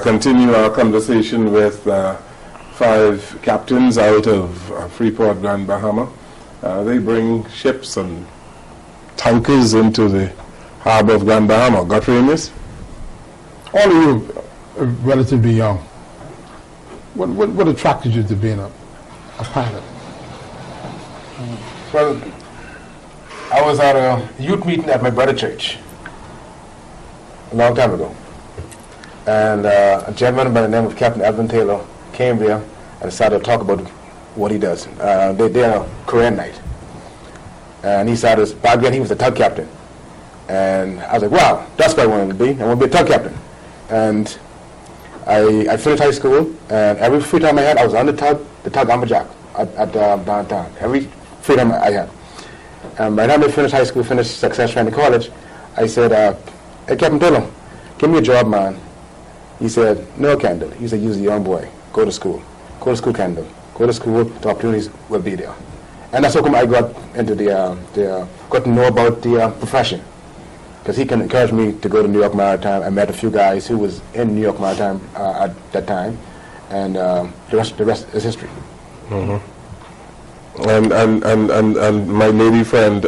continue our conversation with 5 captains out of Freeport, Grand Bahama. They bring ships and tankers into the harbor of Grand Bahama. Guthrie, miss? All of you are relatively young. What attracted you to being a pilot? Well, I was at a youth meeting at my brother's church a long time ago, and a gentleman by the name of Captain Edwin Taylor came there and decided to talk about what he does. They're a Korean night, and he started. Back then, he was a tug captain, and I was like, "Wow, that's what I wanted to be. I want to be a tug captain." And I finished high school, and every free time I had, I was on the tug amberjack at downtown. Every free time I had. By the time I finished high school, finished Success Training College, I said, "Hey, Captain Taylor, give me a job, man." He said, "No, Kendall." He said, "You're a young boy. Go to school. Go to school, Kendall. Go to school. The opportunities will be there." And that's how come I got into got to know about the profession. Because he can encourage me to go to New York Maritime. I met a few guys who was in New York Maritime at that time, and the rest is history. Mm-hmm. And my lady friend,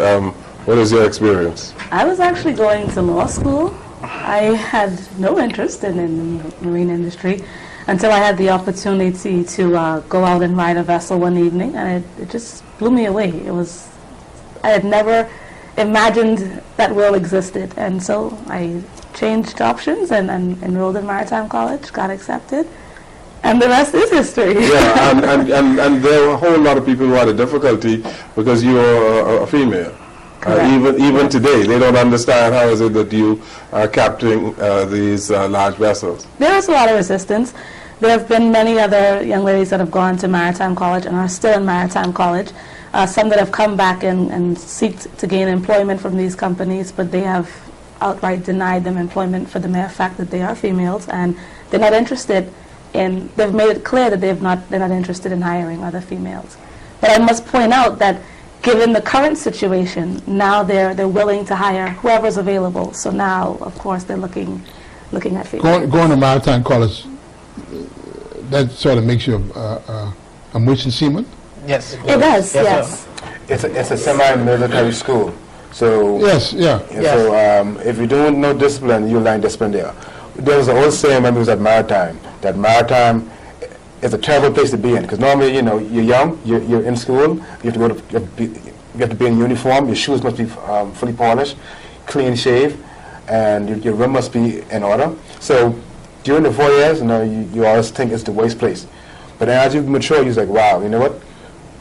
what is your experience? I was actually going to law school. I had no interest in the marine industry until I had the opportunity to go out and ride a vessel one evening, and it just blew me away. I had never imagined that world existed, and so I changed options and enrolled in Maritime College, got accepted, and the rest is history. Yeah, and there are a whole lot of people who had a difficulty because you are a female. Even today, they don't understand how is it that you are capturing these large vessels. There is a lot of resistance. There have been many other young ladies that have gone to Maritime College and are still in Maritime College. Some that have come back and seek to gain employment from these companies, but they have outright denied them employment for the mere fact that they are females, and they're not interested in. They've made it clear that they're not interested in hiring other females. But I must point out that, given the current situation, now they're willing to hire whoever's available. So now, of course, they're looking at females. Going to Maritime College, that sort of makes you a merchant seaman? Yes. It does, yes. It's a semi-military school. So Yes, yeah. So if you don't know discipline, you learn discipline there. There was an old saying when we was at Maritime, that Maritime is a terrible place to be in, because normally, you're young, you're in school, you have to be in uniform, your shoes must be fully polished, clean shave, and your room must be in order. So during the 4 years, you always think it's the worst place. But then as you mature, you're like, wow, you know what?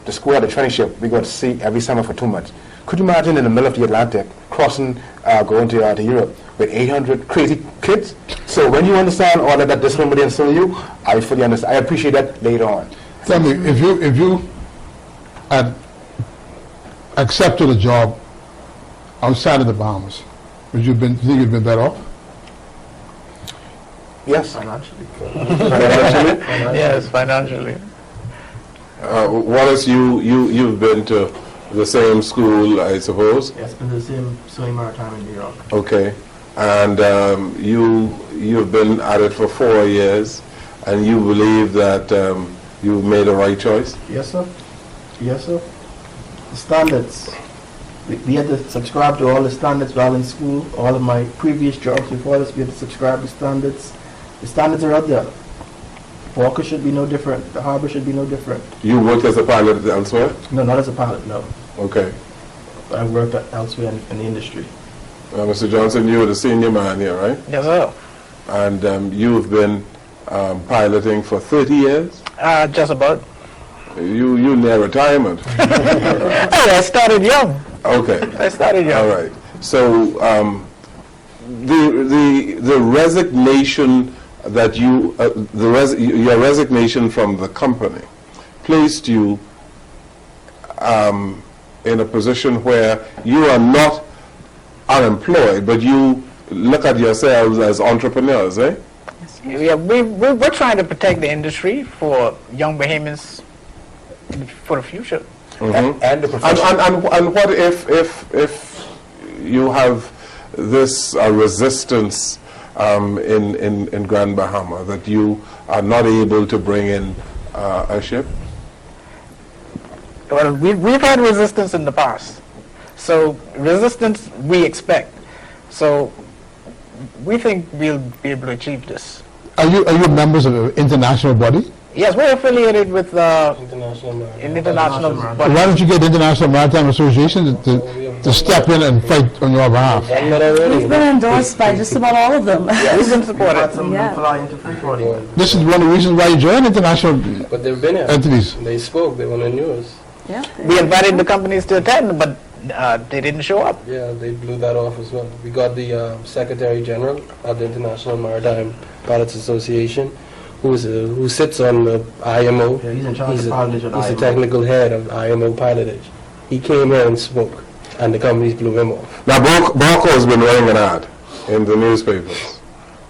The school had a training ship we got to see every summer for 2 months. Could you imagine in the middle of the Atlantic, crossing, going to Europe with 800 crazy kids? So when you understand all of that discipline would instill in you, I fully understand. I appreciate that later on. Tell me, if you had accepted a job outside of the Bahamas, would you think you'd been better off? Yes. Financially. Financially? Yes, financially. Wallace, you've been to the same school, I suppose. Yes, been to the same swimming Maritime in New York. Okay, and you've been at it for 4 years, and you believe that you made the right choice. Yes, sir. Yes, sir. The standards. We had to subscribe to all the standards while in school. All of my previous jobs before this, we had to subscribe to standards. The standards are out there. Walker should be no different. The harbor should be no different. You worked as a pilot elsewhere? No, not as a pilot, no. Okay. I've worked elsewhere in the industry. Mr. Johnson, you were the senior man here, right? Yes, sir. And you've been piloting for 30 years? Just about. You near retirement. Hey, I started young. Okay. I started young. All right. So the resignation that your resignation from the company placed you in a position where you are not unemployed, but you look at yourselves as entrepreneurs, eh? Yeah, we're trying to protect the industry for young Bahamians for the future. Mm-hmm. And the profession. And what if you have this resistance in Grand Bahama, that you are not able to bring in a ship? Well, we've had resistance in the past. So resistance we expect. So we think we'll be able to achieve this. Are you members of an international body? Yes, we're affiliated with International Maritime. an international Why body. don't you get the International Maritime Association to step in and fight on your behalf? Done that already. We've been endorsed by just about all of them. We've been Had supported. some Yeah. fly into Freeport. This is one of the reasons why you joined international But they've been here. entities. They spoke. They were on the news. Yeah. We invited the companies to attend, but they didn't show up. Yeah, they blew that off as well. We got the Secretary General of the International Maritime Pilots Association, who sits on the IMO. Yeah, he's in charge of pilotage at He's the IMO. technical head of IMO pilotage. He came here and spoke, and the companies blew him off. Now, Barco has been running an ad in the newspapers,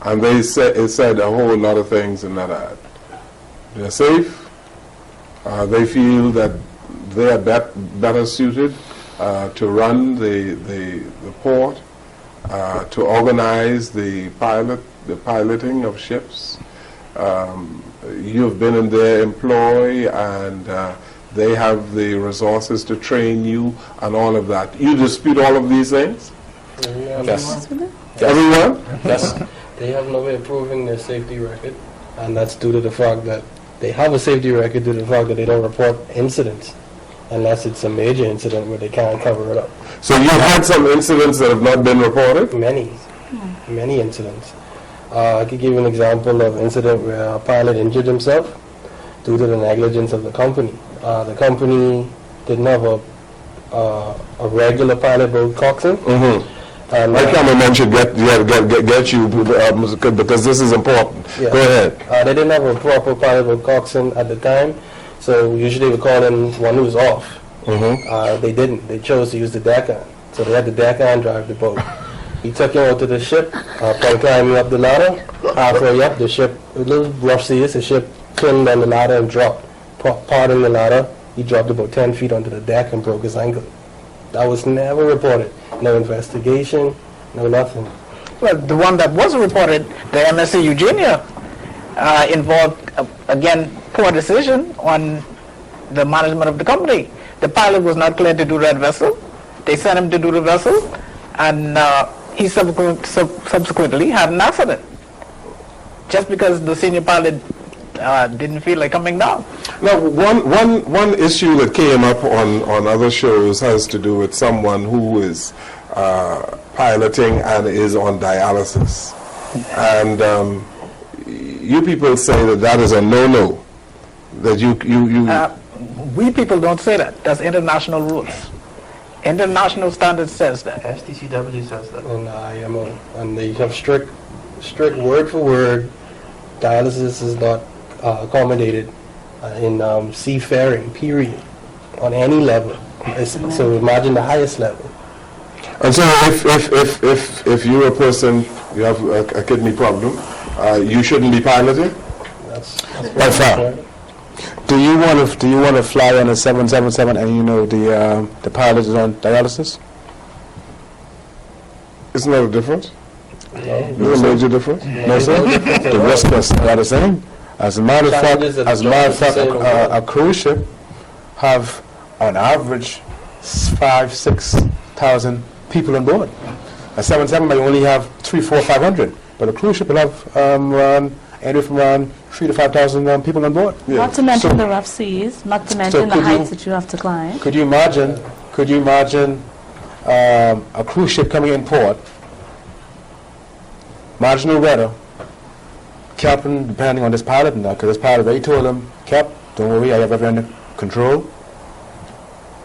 and it said a whole lot of things in that ad. They're safe. They feel that they are better suited to run the port, to organize the piloting of ships. You've been in their employ, and they have the resources to train you and all of that. You dispute all of these things? Yes. Everyone? Yes. They have no way of proving their safety record, and that's due to the fact that they have a safety record due to the fact that they don't report incidents, unless it's a major incident where they can't cover it up. So you've had some incidents that have not been reported? Many incidents. I could give you an example of an incident where a pilot injured himself due to the negligence of the company. The company didn't have a regular pilot boat coxswain. Mm-hmm. And, My cameraman should get you because this is important. Yeah. Go ahead. They didn't have a proper pilot boat coxswain at the time, so usually they would call in one who was off. Mm-hmm. They didn't. They chose to use the deckhand, so they had the deckhand drive the boat. He took him out to the ship, upon climbing up the ladder. Halfway up, the ship, a little rough seas, the ship turned on the ladder and dropped. Parting the ladder, he dropped about 10 feet onto the deck and broke his ankle. That was never reported. No investigation, no nothing. Well, the one that was reported, the MSC Eugenia, involved, again, poor decision on the management of the company. The pilot was not cleared to do that vessel. They sent him to do the vessel, and he subsequently had an accident. Just because the senior pilot didn't feel like coming down. Now, one issue that came up on other shows has to do with someone who is piloting and is on dialysis. And you people say that is a no-no. That you We people don't say that. That's international rules. International standard says that. STCW says that. And IMO, and they have strict word for word. Dialysis is not accommodated in seafaring, period, on any level. So imagine the highest level. And so if you're a person, you have a kidney problem, you shouldn't be piloting? That's Right, sir. Do you want to fly on a 777 and you know the pilot is on dialysis? Isn't that a difference? no. Is there a major difference? No, sir. The risk is not the same. As a matter of fact, a cruise ship have on average 5,000-6,000 people on board. A 777 may only have 300, 400, 500, but a cruise ship will have around anywhere from around 3,000 to 5,000 people on board. Not to mention So- the rough seas, not to mention the could you- heights that you have to climb. Could you imagine a cruise ship coming in port, marginal weather, Captain, depending on this pilot and that, because this pilot already told him, Cap, don't worry, I have everything under control.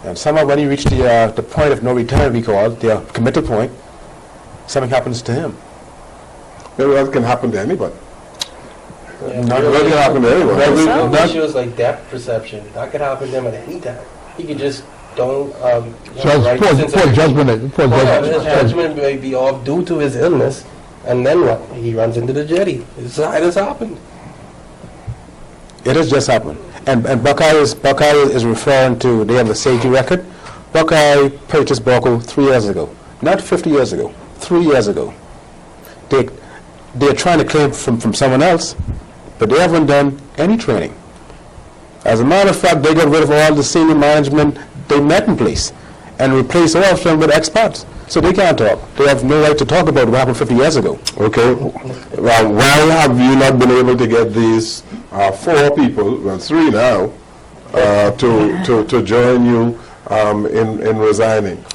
And somehow when he reached the point of no return, we call it, the committal point, something happens to him. Maybe that can happen to anybody. Not That can happen to anyone. So? Not- Issues like depth perception, that could happen to him at any time. He could just don't, Poor judgment. Poor His judgment. judgment may be off due to his illness, and then what? He runs into the jetty. It has happened. It has just happened. And Buckeye is referring to, they have a safety record. Buckeye purchased Buckle 3 years ago, not 50 years ago, 3 years ago. They're trying to claim from someone else, but they haven't done any training. As a matter of fact, they got rid of all the senior management they met in place and replaced all of them with experts. So they can't talk. They have no right to talk about what happened 50 years ago. Okay. Well, why have you not been able to get these 4 people, well, 3 now, to join you in resigning?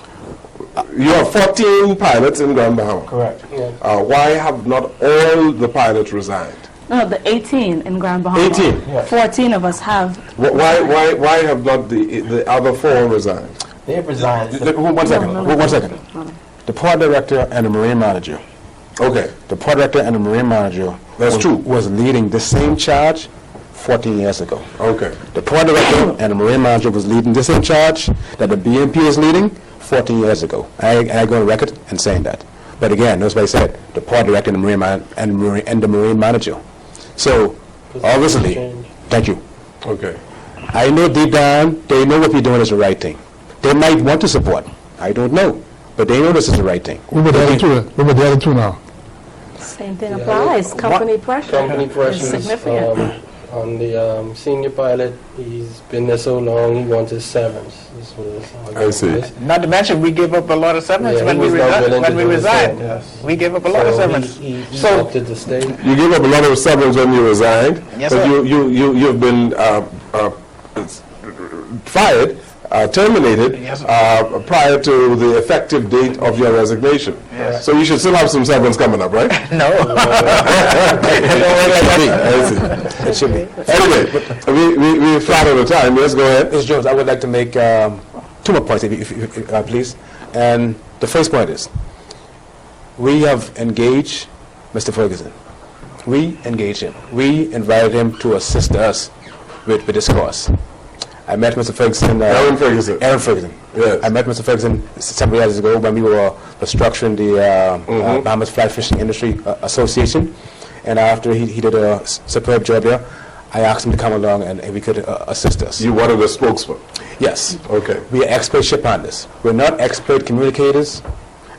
You have 14 pilots in Grand Bahama. Correct. Why have not all the pilots resigned? No, the 18 in Grand Bahama. 18? 14 of us have. Why have not the other 4 resigned? They have resigned. One second. No, no, One second. The port director and the marine manager. Okay. The port director and the marine manager. That's true. Was leading the same charge 14 years ago. Okay. The port director and the marine manager was leading the same charge that the BMP is leading 14 years ago. I go on record in saying that. But again, that's what I said. The port director and the marine manager. So obviously, thank you. Okay. I know deep down they know what we're doing is the right thing. They might want to support. I don't know, but they know this is the right thing. What about the other two now? Same thing applies. Company pressure Company is pressures significant. on the senior pilot. He's been there so long, he wants his severance. That's what it is. I see. Not to mention, we gave up a lot of severance Yeah, when he we was not willing to do the resigned. same. We gave up a lot of severance. He So- opted to stay. You gave up a lot of severance when you resigned, Yes, but sir. you've been fired, terminated Yes, sir. prior to the effective date of your resignation. Yes. So you should still have some severance coming up, right? No. It should be. Anyway, we're flat out of time. Yes, go ahead. Mr. Jones, I would like to make 2 more points, if please. And the first point is, we have engaged Mr. Ferguson. We engaged him. We invited him to assist us with this course. I met Mr. Ferguson. Aaron Ferguson. Aaron Ferguson. Yes. I met Mr. Ferguson several years ago when we were structuring the Bahamas Fly Fishing Industry Association. And after he did a superb job there, I asked him to come along and we could assist us. You wanted a spokesman. Yes. Okay. We are expert ship handlers. We're not expert communicators,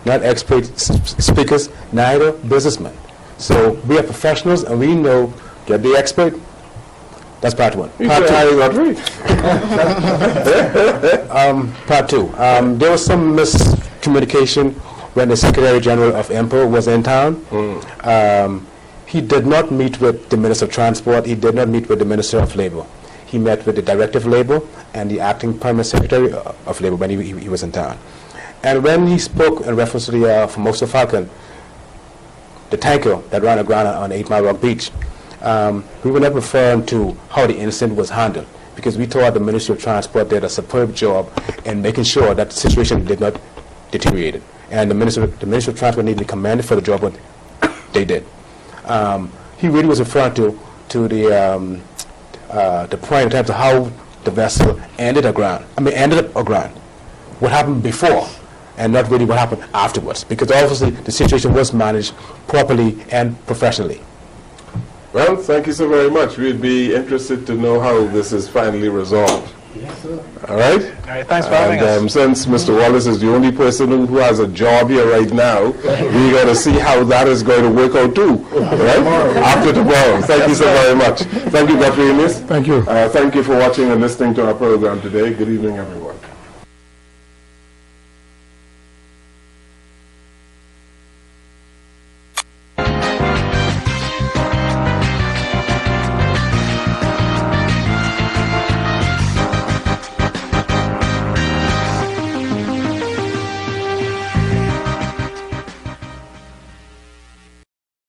not expert speakers, neither businessmen. So we are professionals and we know, get the expert. That's part 1. You Part said 2. I got right. Part 2. There was some miscommunication when the Secretary General of IMPO was in town. He did not meet with the Minister of Transport. He did not meet with the Minister of Labor. He met with the Director of Labor and the Acting Permanent Secretary of Labor when he was in town. And when he spoke in reference to the Formosa Falcon, the tanker that ran aground on 8 Mile Rock Beach, we were not referring to how the incident was handled, because we thought the Ministry of Transport did a superb job in making sure that the situation did not deteriorate. And the Ministry of Transport needed to be commended for the job what they did. He really was referring to the point in terms of how the vessel ended up aground. What happened before, and not really what happened afterwards, because obviously the situation was managed properly and professionally. Well, thank you so very much. We'd be interested to know how this is finally resolved. Yes, sir. All right? All right, thanks for having us. And since Mr. Wallace is the only person who has a job here right now, we got to see how that is going to work out too, right? After tomorrow. Thank you so very much. Thank you, Dr. Eunice. Thank you. Thank you for watching and listening to our program today. Good evening, everyone.